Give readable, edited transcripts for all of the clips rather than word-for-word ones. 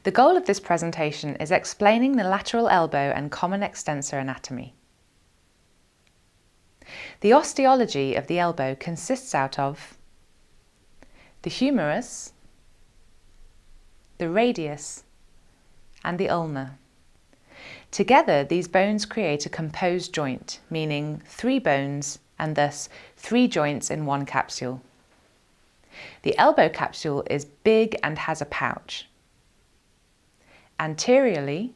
The goal of this presentation is explaining the lateral elbow and common extensor anatomy. The osteology of the elbow consists out of the humerus, the radius, and the ulna. Together, these bones create a composed joint, meaning 3 bones and thus 3 joints in one capsule. The elbow capsule is big and has a pouch. Anteriorly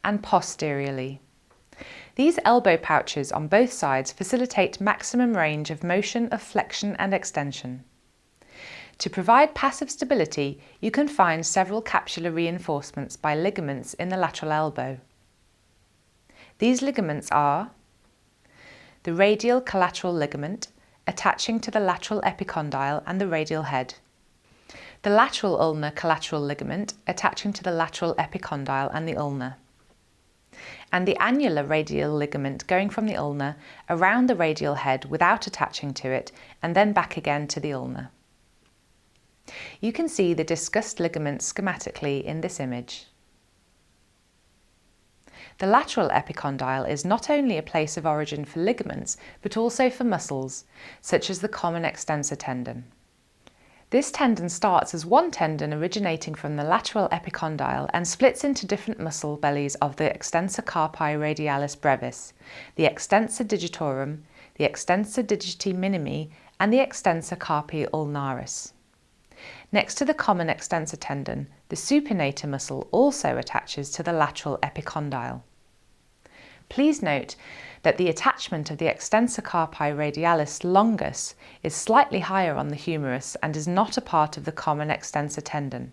and posteriorly. These elbow pouches on both sides facilitate maximum range of motion of flexion and extension. To provide passive stability, you can find several capsular reinforcements by ligaments in the lateral elbow. These ligaments are the radial collateral ligament, attaching to the lateral epicondyle and the radial head, the lateral ulnar collateral ligament, attaching to the lateral epicondyle and the ulna, and the annular radial ligament going from the ulna around the radial head without attaching to it and then back again to the ulna. You can see the discussed ligaments schematically in this image. The lateral epicondyle is not only a place of origin for ligaments, but also for muscles, such as the common extensor tendon. This tendon starts as one tendon originating from the lateral epicondyle and splits into different muscle bellies of the extensor carpi radialis brevis, the extensor digitorum, the extensor digiti minimi, and the extensor carpi ulnaris. Next to the common extensor tendon, the supinator muscle also attaches to the lateral epicondyle. Please note that the attachment of the extensor carpi radialis longus is slightly higher on the humerus and is not a part of the common extensor tendon.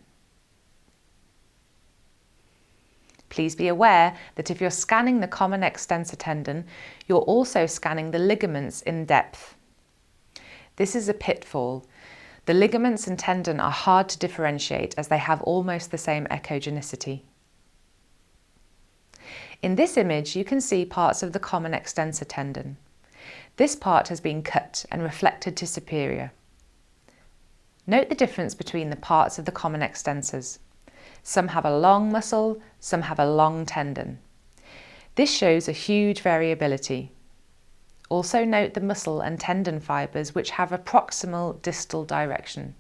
Please be aware that if you're scanning the common extensor tendon, you're also scanning the ligaments in depth. This is a pitfall. The ligaments and tendon are hard to differentiate as they have almost the same echogenicity. In this image, you can see parts of the common extensor tendon. This part has been cut and reflected to superior. Note the difference between the parts of the common extensors. Some have a long muscle, some have a long tendon. This shows a huge variability. Also note the muscle and tendon fibres which have a proximal distal direction.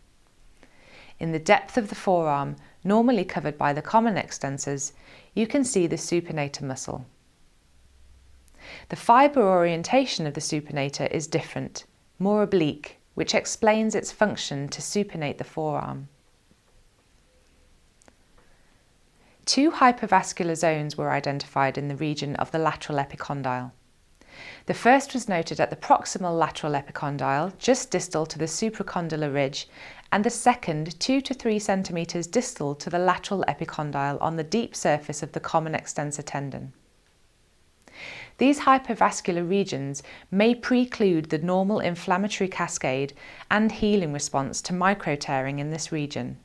In the depth of the forearm, normally covered by the common extensors, you can see the supinator muscle. The fibre orientation of the supinator is different, more oblique, which explains its function to supinate the forearm. 2 hypervascular zones were identified in the region of the lateral epicondyle. The first was noted at the proximal lateral epicondyle, just distal to the supracondylar ridge, and the second 2 to 3 centimetres distal to the lateral epicondyle on the deep surface of the common extensor tendon. These hypervascular regions may preclude the normal inflammatory cascade and healing response to microtearing in this region.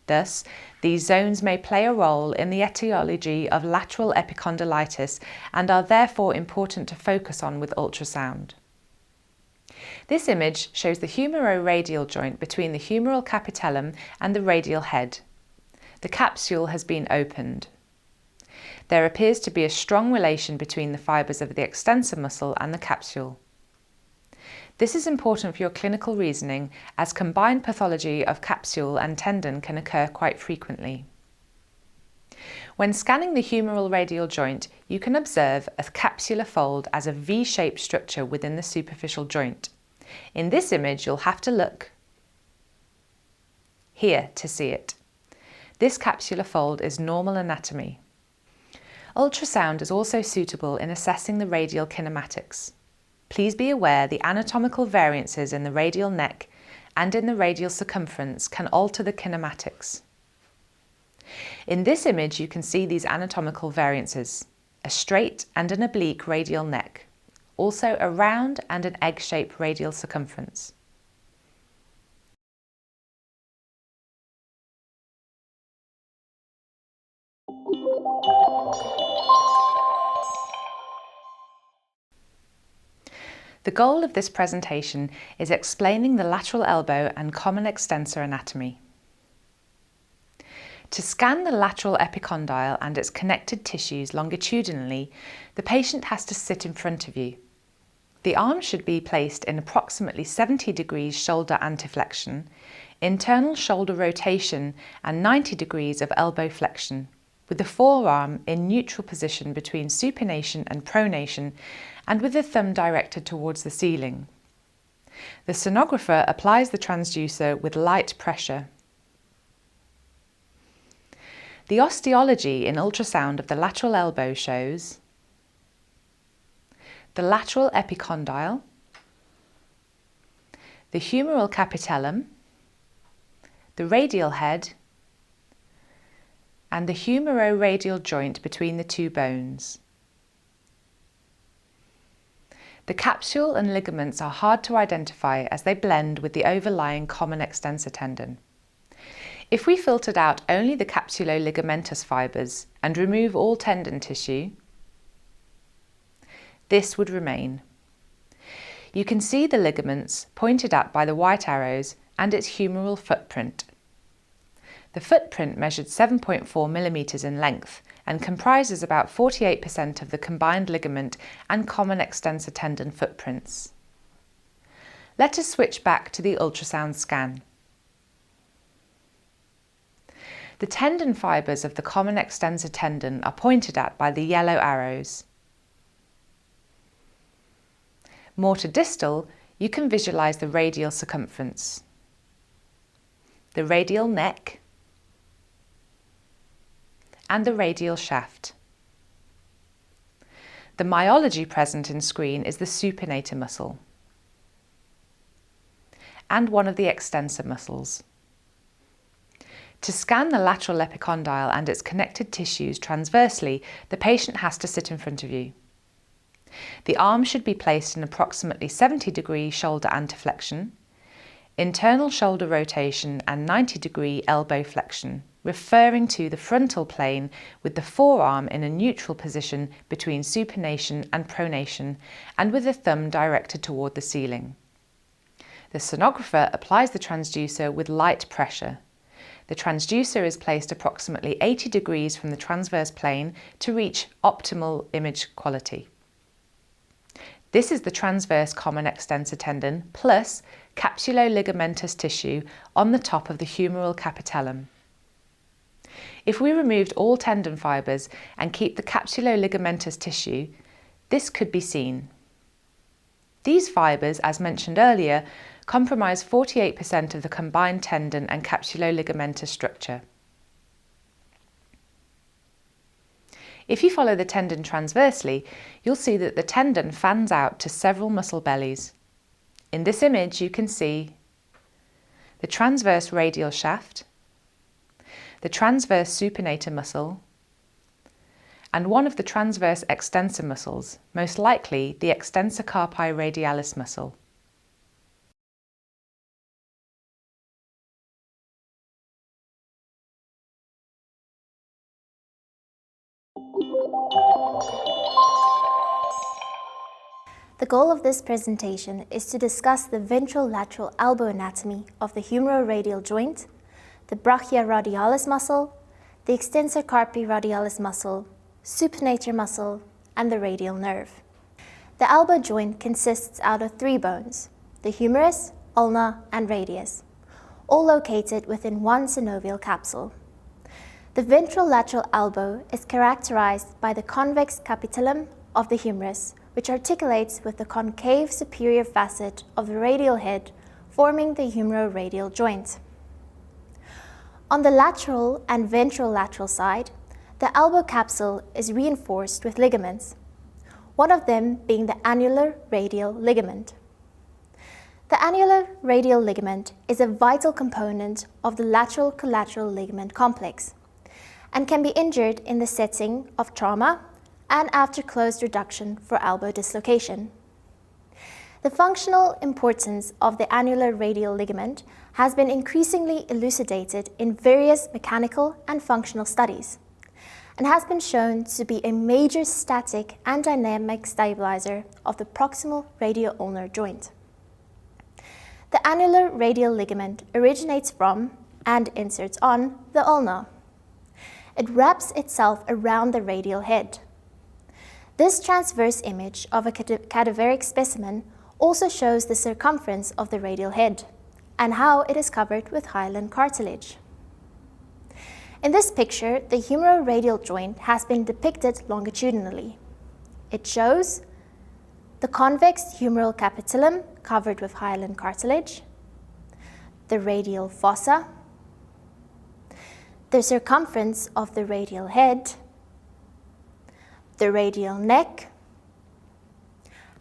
Thus, these zones may play a role in the etiology of lateral epicondylitis and are therefore important to focus on with ultrasound. This image shows the humeroradial joint between the humeral capitellum and the radial head. The capsule has been opened. There appears to be a strong relation between the fibres of the extensor muscle and the capsule. This is important for your clinical reasoning as combined pathology of capsule and tendon can occur quite frequently. When scanning the humeral radial joint, you can observe a capsular fold as a V-shaped structure within the superficial joint. In this image, you'll have to look here to see it. This capsular fold is normal anatomy. Ultrasound is also suitable in assessing the radial kinematics. Please be aware the anatomical variances in the radial neck and in the radial circumference can alter the kinematics. In this image, you can see these anatomical variances, a straight and an oblique radial neck, also a round and an egg-shaped radial circumference. The goal of this presentation is explaining the lateral elbow and common extensor anatomy. To scan the lateral epicondyle and its connected tissues longitudinally, the patient has to sit in front of you. The arm should be placed in approximately 70 degrees shoulder anteflexion, internal shoulder rotation and 90 degrees of elbow flexion, with the forearm in neutral position between supination and pronation and with the thumb directed towards the ceiling. The sonographer applies the transducer with light pressure. The osteology in ultrasound of the lateral elbow shows the lateral epicondyle, the humeral capitellum, the radial head, and the humeroradial joint between the two bones. The capsule and ligaments are hard to identify as they blend with the overlying common extensor tendon. If we filtered out only the capsulo-ligamentous fibres and remove all tendon tissue, this would remain. You can see the ligaments pointed at by the white arrows and its humeral footprint. The footprint measured 7.4 millimeters in length and comprises about 48% of the combined ligament and common extensor tendon footprints. Let us switch back to the ultrasound scan. The tendon fibres of the common extensor tendon are pointed at by the yellow arrows. More to distal, you can visualise the radial circumference, the radial neck, and the radial shaft. The myology present in screen is the supinator muscle and one of the extensor muscles. To scan the lateral epicondyle and its connected tissues transversely, the patient has to sit in front of you. The arm should be placed in approximately 70 degree shoulder anteflexion, internal shoulder rotation and 90 degree elbow flexion, referring to the frontal plane with the forearm in a neutral position between supination and pronation and with the thumb directed toward the ceiling. The sonographer applies the transducer with light pressure. The transducer is placed approximately 80 degrees from the transverse plane to reach optimal image quality. This is the transverse common extensor tendon plus capsulo-ligamentous tissue on the top of the humeral capitellum. If we removed all tendon fibres and keep the capsulo-ligamentous tissue, this could be seen. These fibres, as mentioned earlier, comprise 48% of the combined tendon and capsulo-ligamentous structure. If you follow the tendon transversely, you'll see that the tendon fans out to several muscle bellies. In this image, you can see the transverse radial shaft, the transverse supinator muscle, and one of the transverse extensor muscles, most likely the extensor carpi radialis muscle. The goal of this presentation is to discuss the ventrolateral elbow anatomy of the humeroradial joint, the brachia radialis muscle, the extensor carpi radialis muscle, supinator muscle, and the radial nerve. The elbow joint consists out of 3 bones, the humerus, ulna, and radius, all located within one synovial capsule. The ventrolateral elbow is characterized by the convex capitellum of the humerus, which articulates with the concave superior facet of the radial head, forming the humeroradial joint. On the lateral and ventrolateral side, the elbow capsule is reinforced with ligaments, one of them being the annular radial ligament. The annular radial ligament is a vital component of the lateral collateral ligament complex and can be injured in the setting of trauma and after closed reduction for elbow dislocation. The functional importance of the annular radial ligament has been increasingly elucidated in various mechanical and functional studies, and has been shown to be a major static and dynamic stabilizer of the proximal radio-ulnar joint. The annular radial ligament originates from and inserts on the ulna. It wraps itself around the radial head. This transverse image of a cadaveric specimen also shows the circumference of the radial head and how it is covered with hyaline cartilage. In this picture, the humeroradial joint has been depicted longitudinally. It shows the convex humeral capitulum covered with hyaline cartilage, the radial fossa, the circumference of the radial head, the radial neck,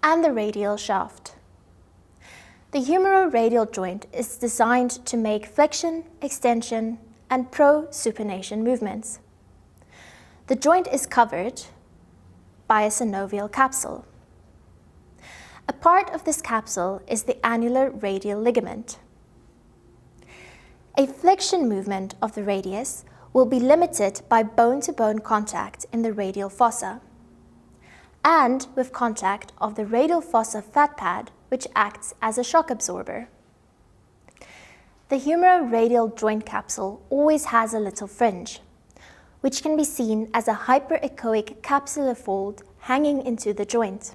and the radial shaft. The humeroradial joint is designed to make flexion, extension, and prosupination movements. The joint is covered by a synovial capsule. A part of this capsule is the annular radial ligament. A flexion movement of the radius will be limited by bone-to-bone contact in the radial fossa and with contact of the radial fossa fat pad, which acts as a shock absorber. The humeroradial joint capsule always has a little fringe, which can be seen as a hyperechoic capsular fold hanging into the joint.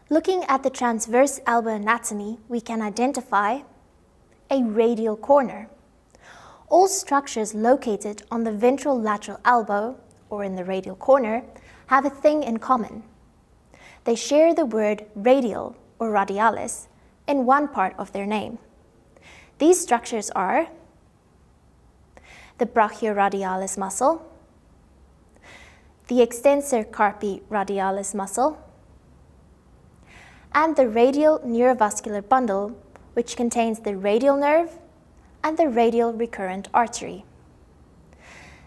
Looking at the transverse elbow anatomy, we can identify a radial corner. All structures located on the ventral lateral elbow, or in the radial corner, have a thing in common. They share the word radial or radialis in one part of their name. These structures are the brachioradialis muscle, the extensor carpi radialis muscle, and the radial neurovascular bundle, which contains the radial nerve and the radial recurrent artery.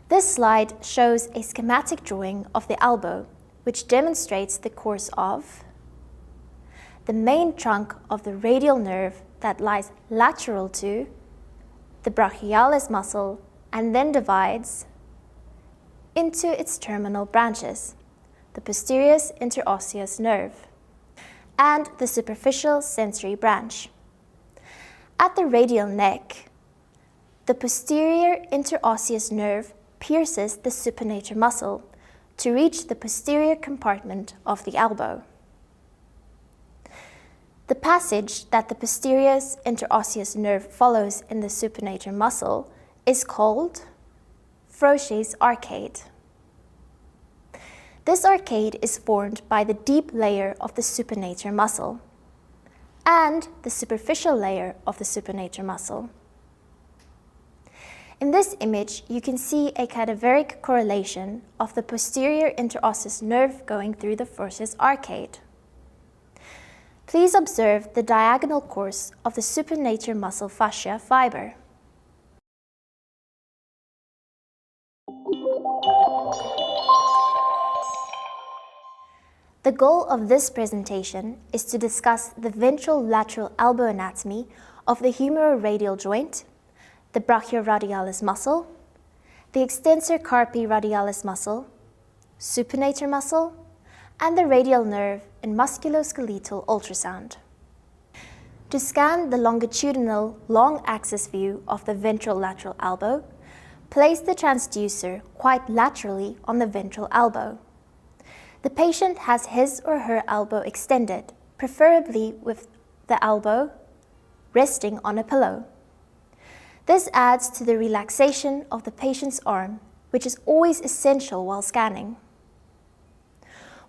This slide shows a schematic drawing of the elbow, which demonstrates the course of the main trunk of the radial nerve that lies lateral to the brachialis muscle and then divides into its terminal branches, the posterior interosseous nerve and the superficial sensory branch. At the radial neck, the posterior interosseous nerve pierces the supinator muscle to reach the posterior compartment of the elbow. The passage that the posterior interosseous nerve follows in the supinator muscle is called Frosche's arcade. This arcade is formed by the deep layer of the supinator muscle and the superficial layer of the supinator muscle. In this image, you can see a cadaveric correlation of the posterior interosseous nerve going through the Frosche's arcade. Please observe the diagonal course of the supinator muscle fascia fiber. The goal of this presentation is to discuss the ventral lateral elbow anatomy of the humeroradial joint, the brachioradialis muscle, the extensor carpi radialis muscle, supinator muscle, and the radial nerve in musculoskeletal ultrasound. To scan the longitudinal long axis view of the ventral lateral elbow, place the transducer quite laterally on the ventral elbow. The patient has his or her elbow extended, preferably with the elbow resting on a pillow. This adds to the relaxation of the patient's arm, which is always essential while scanning.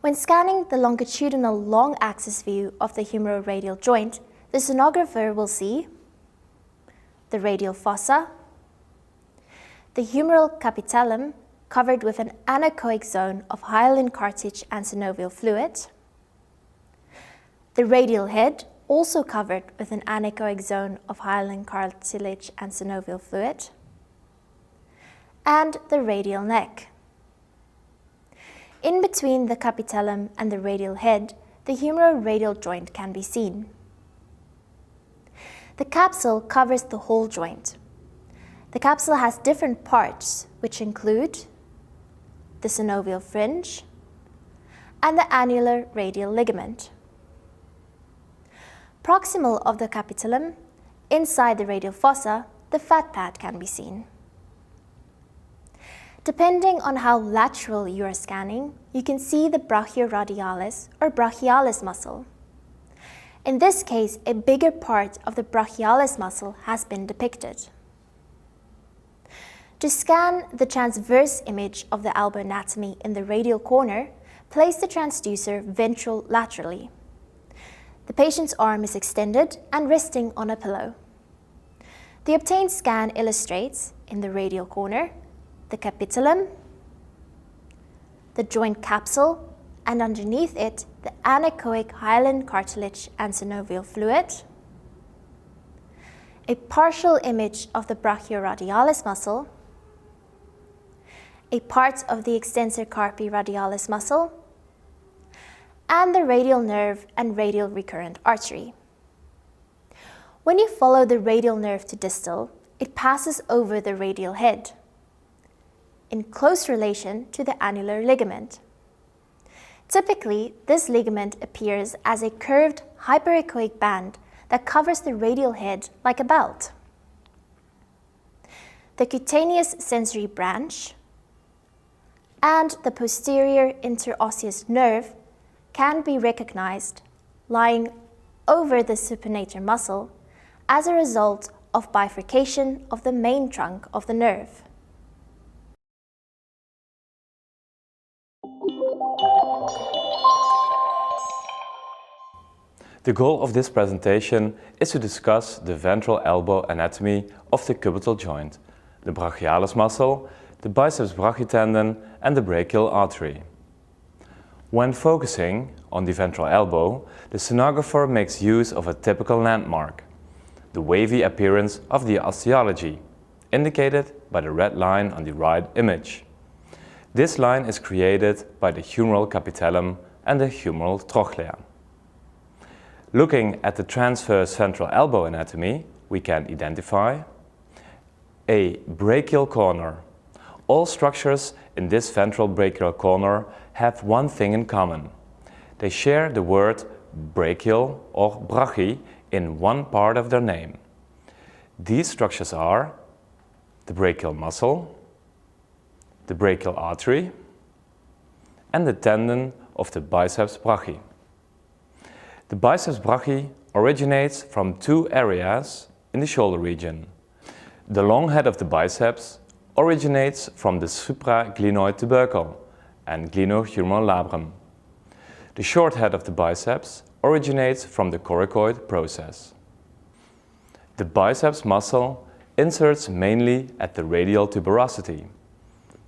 When scanning the longitudinal long axis view of the humeroradial joint, the sonographer will see the radial fossa, the humeral capitellum covered with an anechoic zone of hyaline cartilage and synovial fluid, the radial head also covered with an anechoic zone of hyaline cartilage and synovial fluid, and the radial neck. In between the capitellum and the radial head, the humeroradial joint can be seen. The capsule covers the whole joint. The capsule has different parts, which include the synovial fringe and the annular radial ligament. Proximal of the capitellum, inside the radial fossa, the fat pad can be seen. Depending on how lateral you are scanning, you can see the brachioradialis or brachialis muscle. In this case, a bigger part of the brachialis muscle has been depicted. To scan the transverse image of the elbow anatomy in the radial corner, place the transducer ventral-laterally. The patient's arm is extended and resting on a pillow. The obtained scan illustrates, in the radial corner, the capitulum, the joint capsule, and underneath it, the anechoic hyaline cartilage and synovial fluid, a partial image of the brachioradialis muscle, a part of the extensor carpi radialis muscle, and the radial nerve and radial recurrent artery. When you follow the radial nerve to distal, it passes over the radial head, in close relation to the annular ligament. Typically, this ligament appears as a curved hyperechoic band that covers the radial head like a belt. The cutaneous sensory branch and the posterior interosseous nerve can be recognized lying over the supinator muscle as a result of bifurcation of the main trunk of the nerve. The goal of this presentation is to discuss the ventral elbow anatomy of the cubital joint, the brachialis muscle, the biceps brachitendon and the brachial artery. When focusing on the ventral elbow, the sonographer makes use of a typical landmark, the wavy appearance of the osteology, indicated by the red line on the right image. This line is created by the humeral capitellum and the humeral trochlea. Looking at the transverse ventral elbow anatomy, we can identify a brachial corner. All structures in this ventral brachial corner have one thing in common. They share the word brachial or brachy in one part of their name. These structures are the brachial muscle, the brachial artery, and the tendon of the biceps brachii. The biceps brachii originates from two areas in the shoulder region. The long head of the biceps originates from the supraglenoid tubercle and glenohumeral labrum. The short head of the biceps originates from the coracoid process. The biceps muscle inserts mainly at the radial tuberosity.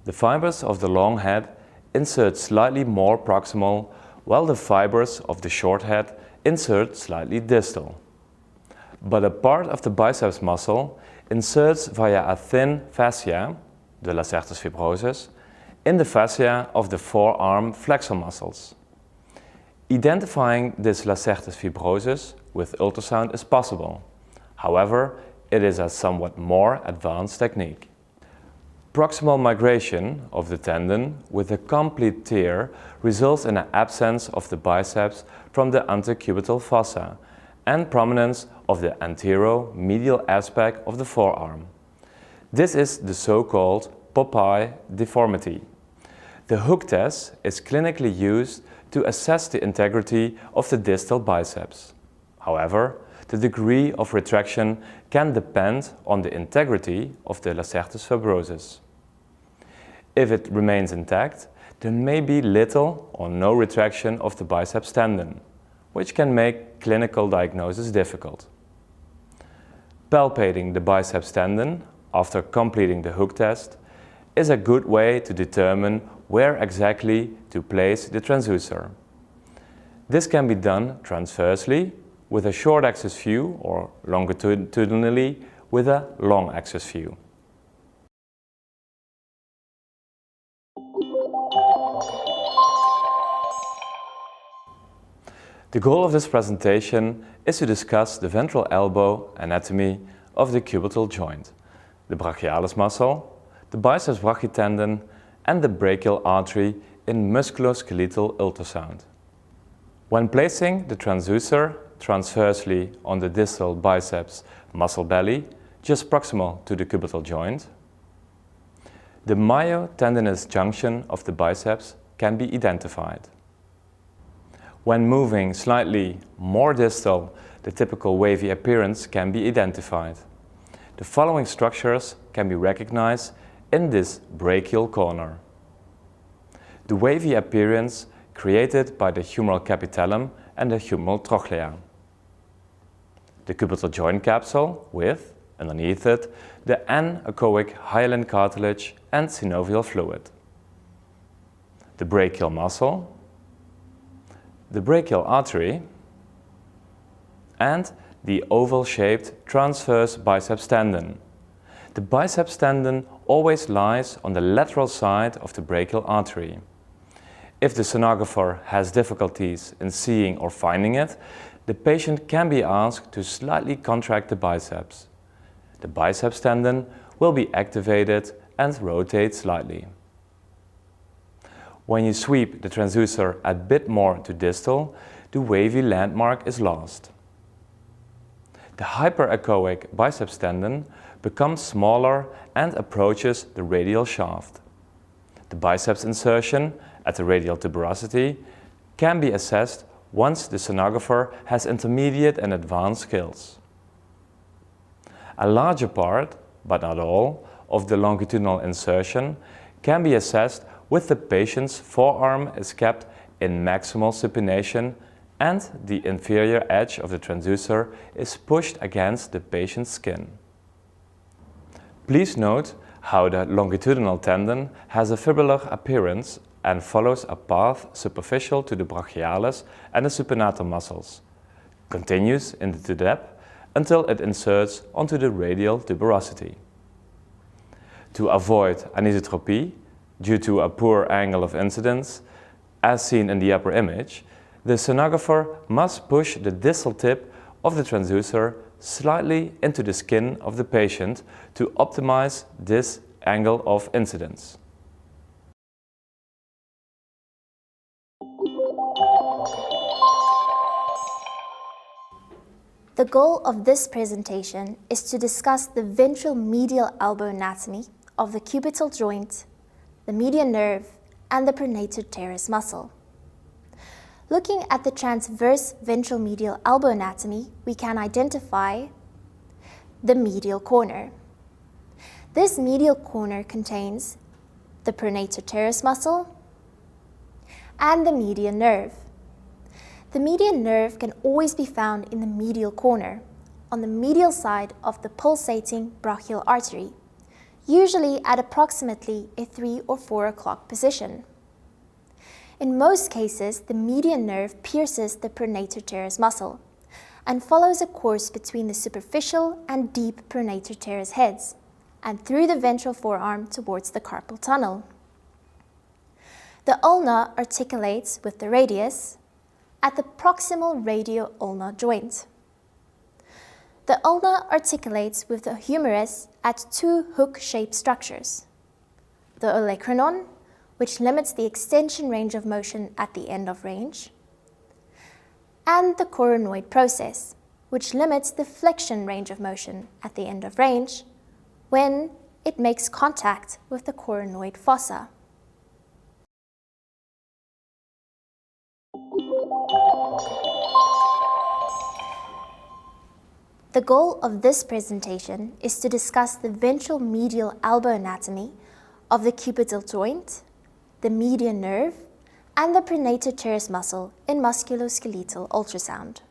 The fibers of the long head insert slightly more proximal, while the fibers of the short head insert slightly distal. But a part of the biceps muscle inserts via a thin fascia, the lacertus fibrosus, in the fascia of the forearm flexor muscles. Identifying this lacertus fibrosus with ultrasound is possible. However, it is a somewhat more advanced technique. Proximal migration of the tendon with a complete tear results in an absence of the biceps from the antecubital fossa and prominence of the antero-medial aspect of the forearm. This is the so-called Popeye deformity. The hook test is clinically used to assess the integrity of the distal biceps. However, the degree of retraction can depend on the integrity of the lacertus fibrosus. If it remains intact, there may be little or no retraction of the biceps tendon, which can make clinical diagnosis difficult. Palpating the biceps tendon after completing the hook test is a good way to determine where exactly to place the transducer. This can be done transversely with a short axis view or longitudinally with a long axis view. The goal of this presentation is to discuss the ventral elbow anatomy of the cubital joint, the brachialis muscle, the biceps brachitendon and the brachial artery in musculoskeletal ultrasound. When placing the transducer transversely on the distal biceps muscle belly, just proximal to the cubital joint, The myotendinous junction of the biceps can be identified. When moving slightly more distal, the typical wavy appearance can be identified. The following structures can be recognized in this brachial corner. The wavy appearance created by the humeral capitellum and the humeral trochlea. The cubital joint capsule with, underneath it, the anechoic hyaline cartilage and synovial fluid. The brachial muscle, the brachial artery, and the oval-shaped transverse biceps tendon. The biceps tendon always lies on the lateral side of the brachial artery. If the sonographer has difficulties in seeing or finding it, the patient can be asked to slightly contract the biceps. The biceps tendon will be activated and rotate slightly. When you sweep the transducer a bit more to distal, the wavy landmark is lost. The hyperechoic biceps tendon becomes smaller and approaches the radial shaft. The biceps insertion at the radial tuberosity can be assessed once the sonographer has intermediate and advanced skills. A larger part, but not all, of the longitudinal insertion can be assessed with the patient's forearm is kept in maximal supination and the inferior edge of the transducer is pushed against the patient's skin. Please note how the longitudinal tendon has a fibrillar appearance and follows a path superficial to the brachialis and the supinator muscles, continues into the depth until it inserts onto the radial tuberosity. To avoid anisotropy due to a poor angle of incidence, as seen in the upper image, the sonographer must push the distal tip of the transducer slightly into the skin of the patient to optimize this angle of incidence. The goal of this presentation is to discuss the ventral medial elbow anatomy of the cubital joint, the median nerve, and the pronator teres muscle. Looking at the transverse ventral medial elbow anatomy, we can identify the medial corner. This medial corner contains the pronator teres muscle and the median nerve. The median nerve can always be found in the medial corner, on the medial side of the pulsating brachial artery, usually at approximately a 3 or 4 o'clock position. In most cases, the median nerve pierces the pronator teres muscle and follows a course between the superficial and deep pronator teres heads and through the ventral forearm towards the carpal tunnel. The ulna articulates with the radius at the proximal radio-ulnar joint. The ulna articulates with the humerus at 2 hook-shaped structures: the olecranon, which limits the extension range of motion at the end of range, and the coronoid process, which limits the flexion range of motion at the end of range when it makes contact with the coronoid fossa. The goal of this presentation is to discuss the ventral medial elbow anatomy of the cubital joint, the median nerve, and the pronator teres muscle in musculoskeletal ultrasound.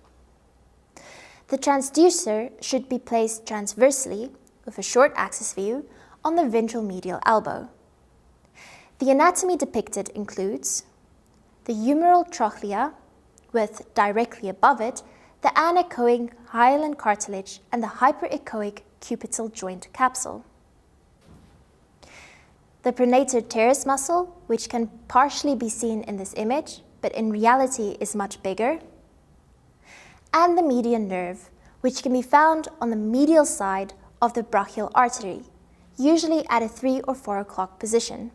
The transducer should be placed transversely with a short axis view on the ventral medial elbow. The anatomy depicted includes the humeral trochlea with, directly above it, the anechoic hyaline cartilage and the hyperechoic cubital joint capsule. The pronator teres muscle, which can partially be seen in this image, but in reality is much bigger, and the median nerve, which can be found on the medial side of the brachial artery, usually at a 3 or 4 o'clock position.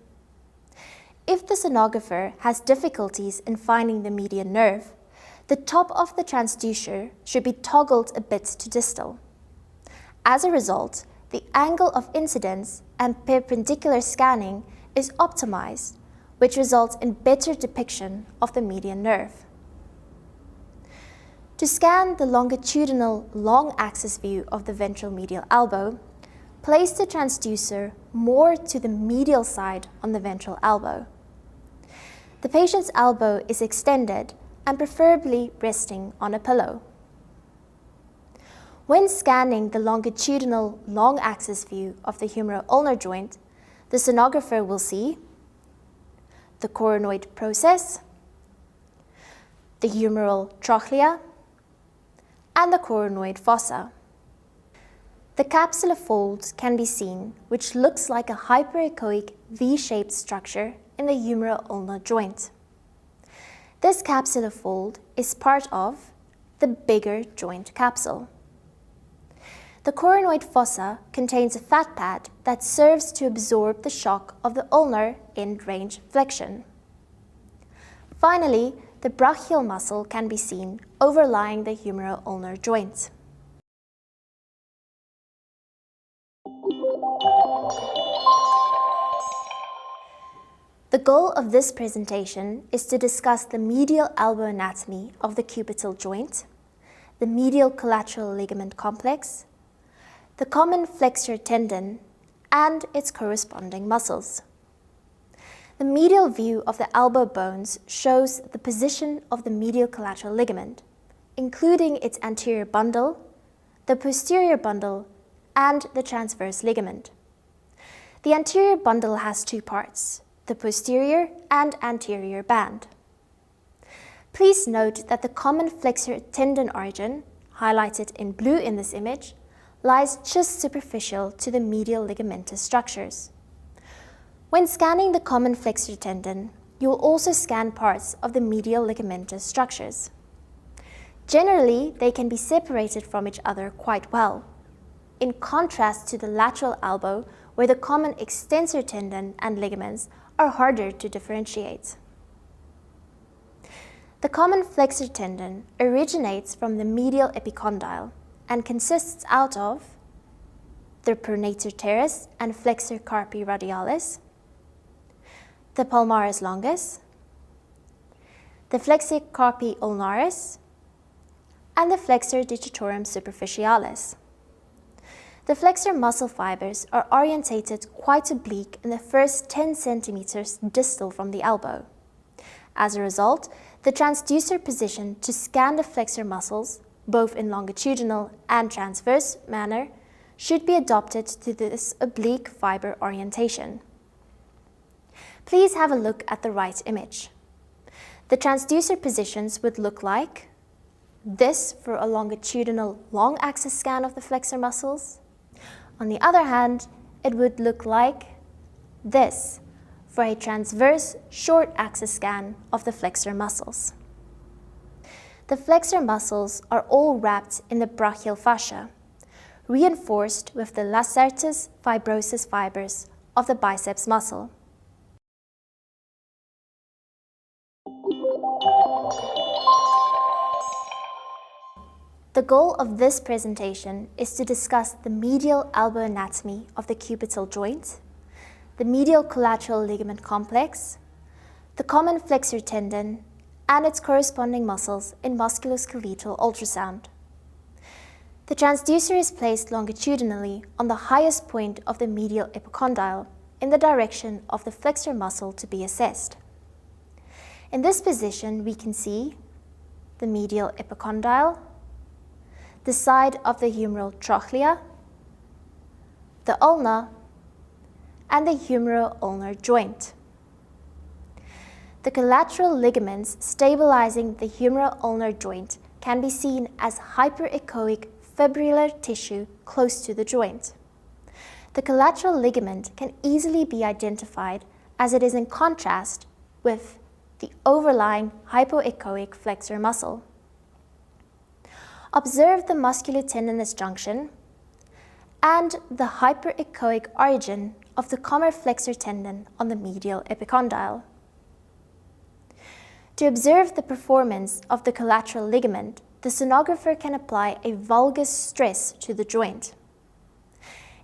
If the sonographer has difficulties in finding the median nerve, the top of the transducer should be toggled a bit to distal. As a result, the angle of incidence and perpendicular scanning is optimized, which results in better depiction of the median nerve. To scan the longitudinal long axis view of the ventral medial elbow, place the transducer more to the medial side on the ventral elbow. The patient's elbow is extended and preferably resting on a pillow. When scanning the longitudinal long axis view of the humeral-ulnar joint, the sonographer will see the coronoid process, the humeral trochlea, and the coronoid fossa. The capsular folds can be seen, which looks like a hyperechoic V-shaped structure in the humeral-ulnar joint. This capsular fold is part of the bigger joint capsule. The coronoid fossa contains a fat pad that serves to absorb the shock of the ulnar end range flexion. Finally, the brachial muscle can be seen overlying the humeral-ulnar joint. The goal of this presentation is to discuss the medial elbow anatomy of the cubital joint, the medial collateral ligament complex, the common flexor tendon, and its corresponding muscles. The medial view of the elbow bones shows the position of the medial collateral ligament, including its anterior bundle, the posterior bundle, and the transverse ligament. The anterior bundle has two parts, the posterior and anterior band. Please note that the common flexor tendon origin, highlighted in blue in this image, lies just superficial to the medial ligamentous structures. When scanning the common flexor tendon, you will also scan parts of the medial ligamentous structures. Generally, they can be separated from each other quite well, in contrast to the lateral elbow, where the common extensor tendon and ligaments are harder to differentiate. The common flexor tendon originates from the medial epicondyle and consists out of the pronator teres and flexor carpi radialis, the palmaris longus, the flexor carpi ulnaris, and the flexor digitorum superficialis. The flexor muscle fibers are orientated quite oblique in the first 10 centimeters distal from the elbow. As a result, the transducer position to scan the flexor muscles, both in longitudinal and transverse manner, should be adopted to this oblique fiber orientation. Please have a look at the right image. The transducer positions would look like this for a longitudinal long axis scan of the flexor muscles. On the other hand, it would look like this for a transverse short axis scan of the flexor muscles. The flexor muscles are all wrapped in the brachial fascia, reinforced with the lacertus fibrosus fibers of the biceps muscle. The goal of this presentation is to discuss the medial elbow anatomy of the cubital joint, the medial collateral ligament complex, the common flexor tendon, and its corresponding muscles in musculoskeletal ultrasound. The transducer is placed longitudinally on the highest point of the medial epicondyle in the direction of the flexor muscle to be assessed. In this position, we can see the medial epicondyle, the side of the humeral trochlea, the ulna, and the humeral-ulnar joint. The collateral ligaments stabilizing the humeral-ulnar joint can be seen as hyperechoic fibrillar tissue close to the joint. The collateral ligament can easily be identified as it is in contrast with the overlying hypoechoic flexor muscle. Observe the musculotendinous junction and the hyperechoic origin of the common flexor tendon on the medial epicondyle. To observe the performance of the collateral ligament, the sonographer can apply a valgus stress to the joint.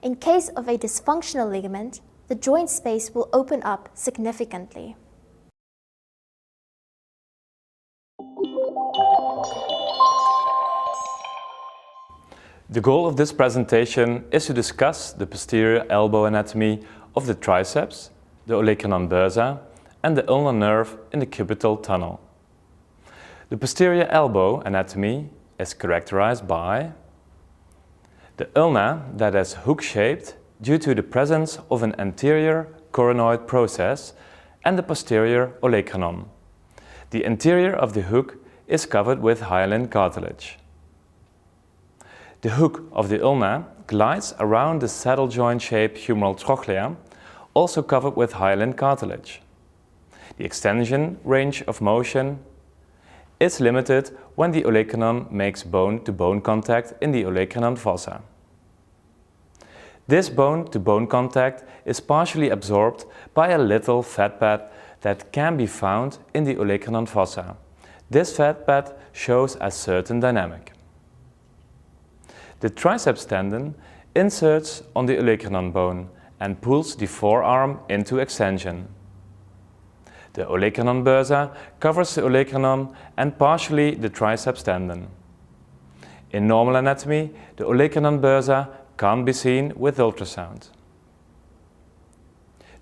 In case of a dysfunctional ligament, the joint space will open up significantly. The goal of this presentation is to discuss the posterior elbow anatomy of the triceps, the olecranon bursa, and the ulnar nerve in the cubital tunnel. The posterior elbow anatomy is characterized by the ulna that is hook-shaped due to the presence of an anterior coronoid process and the posterior olecranon. The interior of the hook is covered with hyaline cartilage. The hook of the ulna glides around the saddle joint-shaped humeral trochlea, also covered with hyaline cartilage. The extension range of motion is limited when the olecranon makes bone-to-bone contact in the olecranon fossa. This bone-to-bone contact is partially absorbed by a little fat pad that can be found in the olecranon fossa. This fat pad shows a certain dynamic. The triceps tendon inserts on the olecranon bone and pulls the forearm into extension. The olecranon bursa covers the olecranon and partially the triceps tendon. In normal anatomy, the olecranon bursa can't be seen with ultrasound.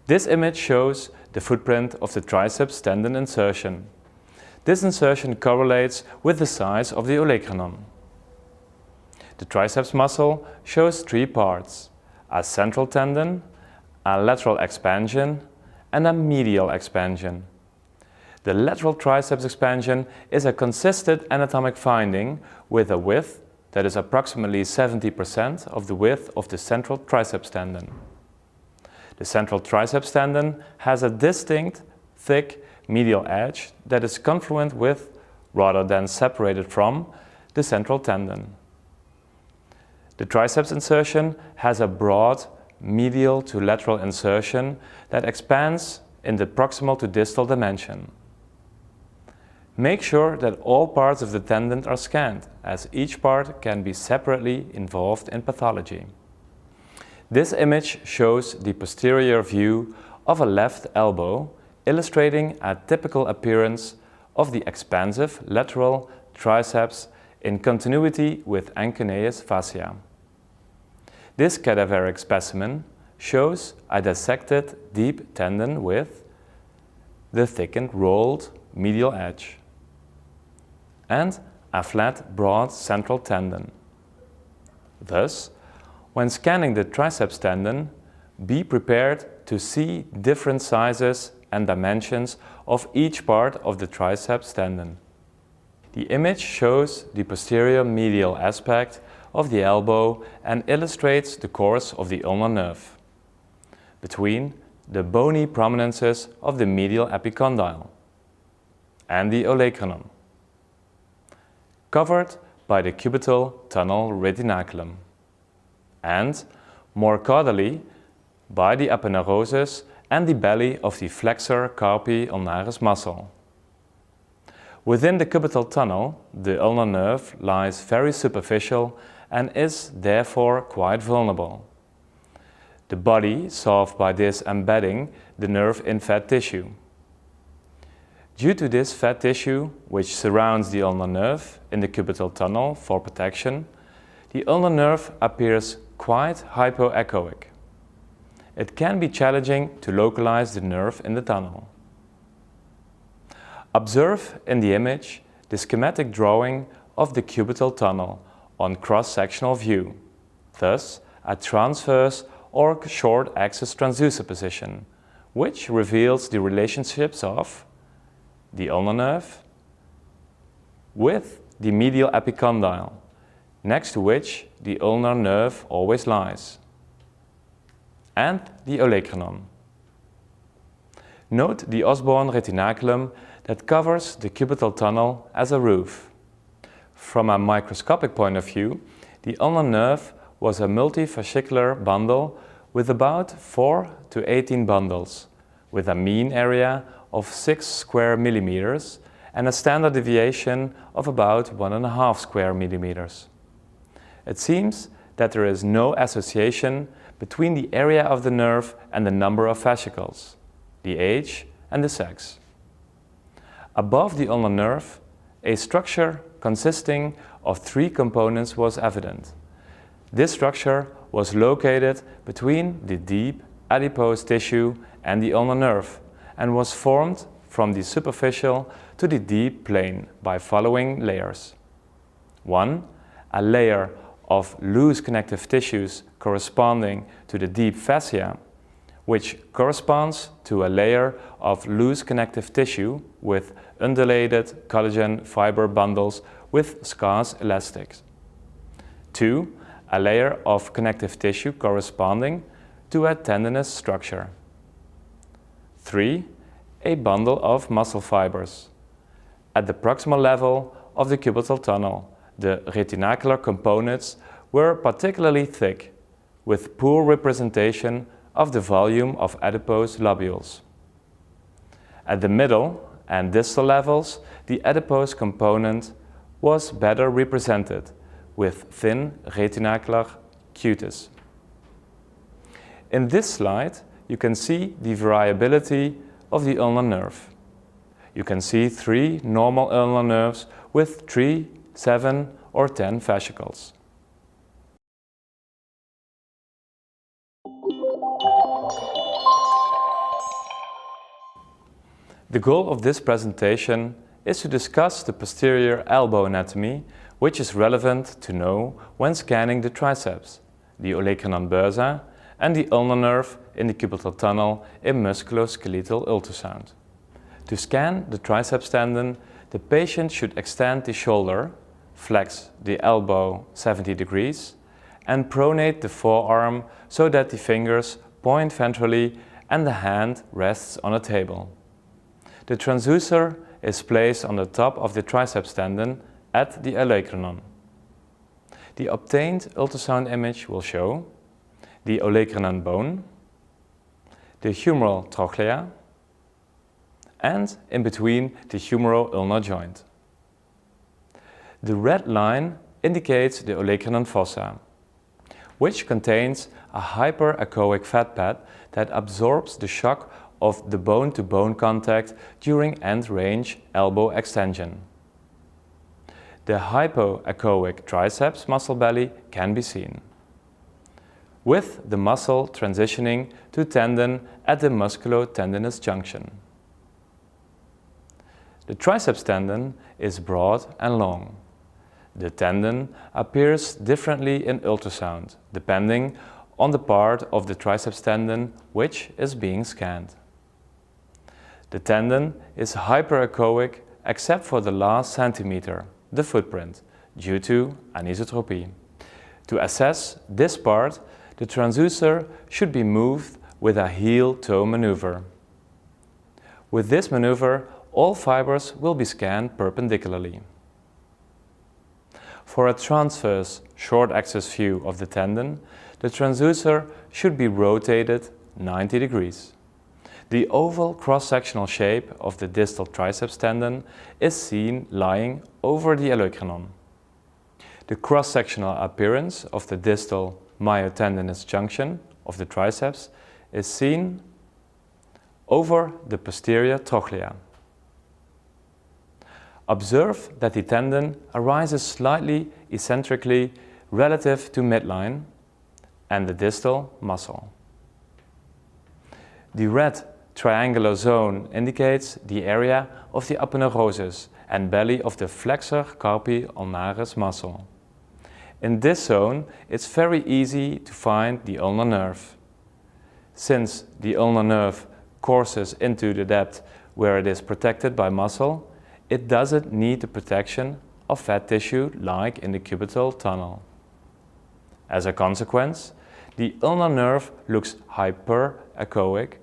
This image shows the footprint of the triceps tendon insertion. This insertion correlates with the size of the olecranon. The triceps muscle shows three parts: a central tendon, a lateral expansion, and a medial expansion. The lateral triceps expansion is a consistent anatomic finding with a width that is approximately 70% of the width of the central triceps tendon. The central triceps tendon has a distinct, thick medial edge that is confluent with, rather than separated from, the central tendon. The triceps insertion has a broad medial to lateral insertion that expands in the proximal to distal dimension. Make sure that all parts of the tendon are scanned, as each part can be separately involved in pathology. This image shows the posterior view of a left elbow, illustrating a typical appearance of the expansive lateral triceps in continuity with anconeus fascia. This cadaveric specimen shows a dissected deep tendon with the thickened rolled medial edge and a flat broad central tendon. Thus, when scanning the triceps tendon, be prepared to see different sizes and dimensions of each part of the triceps tendon. The image shows the posterior medial aspect of the elbow and illustrates the course of the ulnar nerve between the bony prominences of the medial epicondyle and the olecranon, covered by the cubital tunnel retinaculum, and more caudally by the aponeurosis and the belly of the flexor carpi ulnaris muscle. Within the cubital tunnel, the ulnar nerve lies very superficial and is therefore quite vulnerable. The body solved by this embedding the nerve in fat tissue. Due to this fat tissue, which surrounds the ulnar nerve in the cubital tunnel for protection, the ulnar nerve appears quite hypoechoic. It can be challenging to localize the nerve in the tunnel. Observe in the image the schematic drawing of the cubital tunnel on cross-sectional view, thus a transverse or short axis transducer position, which reveals the relationships of the ulnar nerve with the medial epicondyle, next to which the ulnar nerve always lies, and the olecranon. Note the Osborn retinaculum that covers the cubital tunnel as a roof. From a microscopic point of view, the ulnar nerve was a multifascicular bundle with about 4 to 18 bundles, with a mean area of 6 square millimeters and a standard deviation of about 1.5 square millimeters. It seems that there is no association between the area of the nerve and the number of fascicles, the age and the sex. Above the ulnar nerve, a structure consisting of 3 components was evident. This structure was located between the deep adipose tissue and the ulnar nerve and was formed from the superficial to the deep plane by following layers. 1. A layer of loose connective tissues corresponding to the deep fascia, which corresponds to a layer of loose connective tissue with undulated collagen fiber bundles with scarce elastics. 2. A layer of connective tissue corresponding to a tendinous structure. 3. A bundle of muscle fibers. At the proximal level of the cubital tunnel, the retinacular components were particularly thick, with poor representation of the volume of adipose lobules. At the middle and distal levels, the adipose component was better represented, with thin retinacular cutis. In this slide, you can see the variability of the ulnar nerve. You can see 3 normal ulnar nerves with 3, 7 or 10 fascicles. The goal of this presentation is to discuss the posterior elbow anatomy, which is relevant to know when scanning the triceps, the olecranon bursa and the ulnar nerve in the cubital tunnel in musculoskeletal ultrasound. To scan the triceps tendon, the patient should extend the shoulder, flex the elbow 70 degrees and pronate the forearm so that the fingers point ventrally and the hand rests on a table. The transducer is placed on the top of the triceps tendon at the olecranon. The obtained ultrasound image will show the olecranon bone, the humeral trochlea, and in between the humeroulnar joint. The red line indicates the olecranon fossa, which contains a hyperechoic fat pad that absorbs the shock of the bone-to-bone contact during end-range elbow extension. The hypoechoic triceps muscle belly can be seen, with the muscle transitioning to tendon at the musculo-tendinous junction. The triceps tendon is broad and long. The tendon appears differently in ultrasound, depending on the part of the triceps tendon which is being scanned. The tendon is hyperechoic except for the last centimeter, the footprint, due to anisotropy. To assess this part, the transducer should be moved with a heel-toe maneuver. With this maneuver, all fibers will be scanned perpendicularly. For a transverse short-axis view of the tendon, the transducer should be rotated 90 degrees. The oval cross-sectional shape of the distal triceps tendon is seen lying over the olecranon. The cross-sectional appearance of the distal myotendinous junction of the triceps is seen over the posterior trochlea. Observe that the tendon arises slightly eccentrically relative to midline and the distal muscle. The red triangular zone indicates the area of the aponeurosis and belly of the flexor carpi ulnaris muscle. In this zone, it's very easy to find the ulnar nerve. Since the ulnar nerve courses into the depth where it is protected by muscle, it doesn't need the protection of fat tissue like in the cubital tunnel. As a consequence, the ulnar nerve looks hyperechoic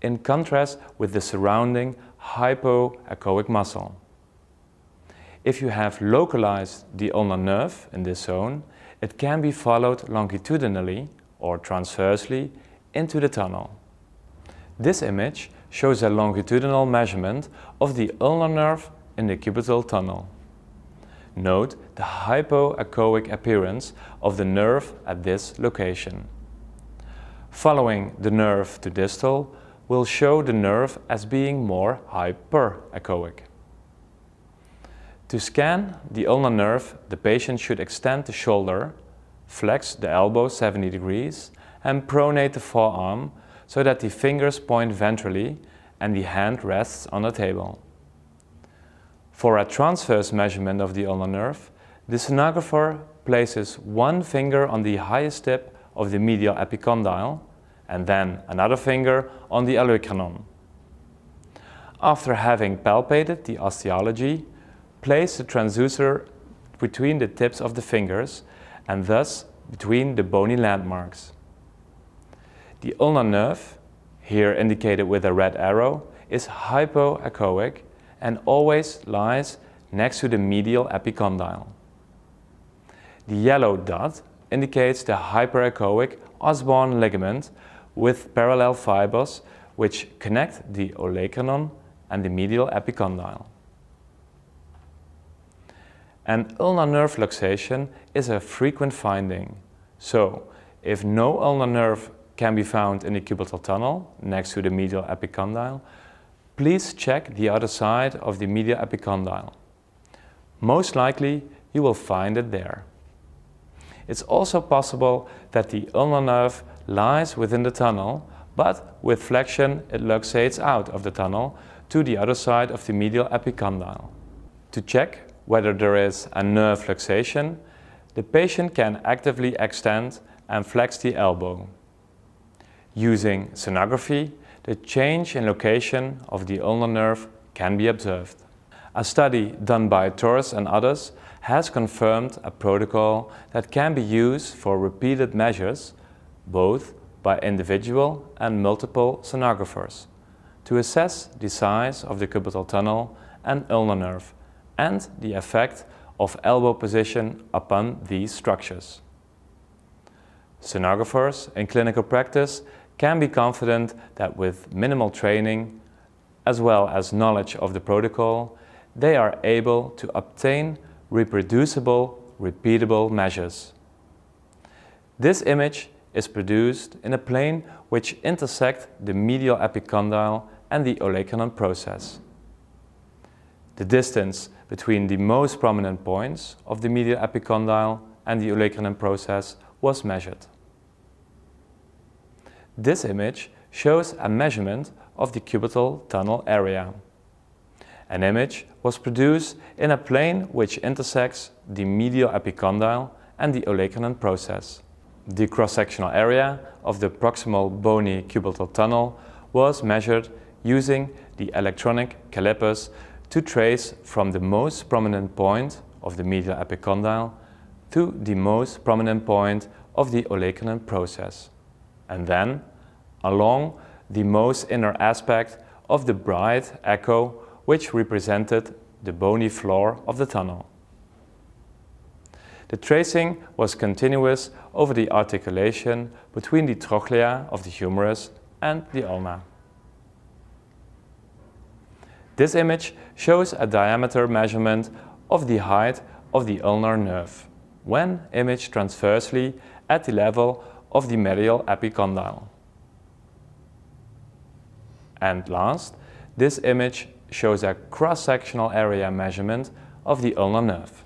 in contrast with the surrounding hypoechoic muscle. If you have localized the ulnar nerve in this zone, it can be followed longitudinally or transversely into the tunnel. This image shows a longitudinal measurement of the ulnar nerve in the cubital tunnel. Note the hypoechoic appearance of the nerve at this location. Following the nerve to distal will show the nerve as being more hyperechoic. To scan the ulnar nerve, the patient should extend the shoulder, flex the elbow 70 degrees and pronate the forearm so that the fingers point ventrally and the hand rests on the table. For a transverse measurement of the ulnar nerve, the sonographer places one finger on the highest tip of the medial epicondyle and then another finger on the olecranon. After having palpated the osteology, place the transducer between the tips of the fingers and thus between the bony landmarks. The ulnar nerve, here indicated with a red arrow, is hypoechoic and always lies next to the medial epicondyle. The yellow dot indicates the hyperechoic Osborn ligament with parallel fibers which connect the olecranon and the medial epicondyle. An ulnar nerve luxation is a frequent finding, so if no ulnar nerve can be found in the cubital tunnel next to the medial epicondyle, please check the other side of the medial epicondyle. Most likely you will find it there. It's also possible that the ulnar nerve lies within the tunnel, but with flexion it luxates out of the tunnel to the other side of the medial epicondyle. To check whether there is a nerve luxation, the patient can actively extend and flex the elbow. Using sonography, the change in location of the ulnar nerve can be observed. A study done by Torres and others has confirmed a protocol that can be used for repeated measures, both by individual and multiple sonographers, to assess the size of the cubital tunnel and ulnar nerve and the effect of elbow position upon these structures. Sonographers in clinical practice can be confident that with minimal training, as well as knowledge of the protocol, they are able to obtain reproducible, repeatable measures. This image is produced in a plane which intersect the medial epicondyle and the olecranon process. The distance between the most prominent points of the medial epicondyle and the olecranon process was measured. This image shows a measurement of the cubital tunnel area. An image was produced in a plane which intersects the medial epicondyle and the olecranon process. The cross-sectional area of the proximal bony cubital tunnel was measured using the electronic calipers to trace from the most prominent point of the medial epicondyle to the most prominent point of the olecranon process, and then along the most inner aspect of the bright echo which represented the bony floor of the tunnel. The tracing was continuous over the articulation between the trochlea of the humerus and the ulna. This image shows a diameter measurement of the height of the ulnar nerve, when imaged transversely at the level of the medial epicondyle. And last, this image shows a cross-sectional area measurement of the ulnar nerve.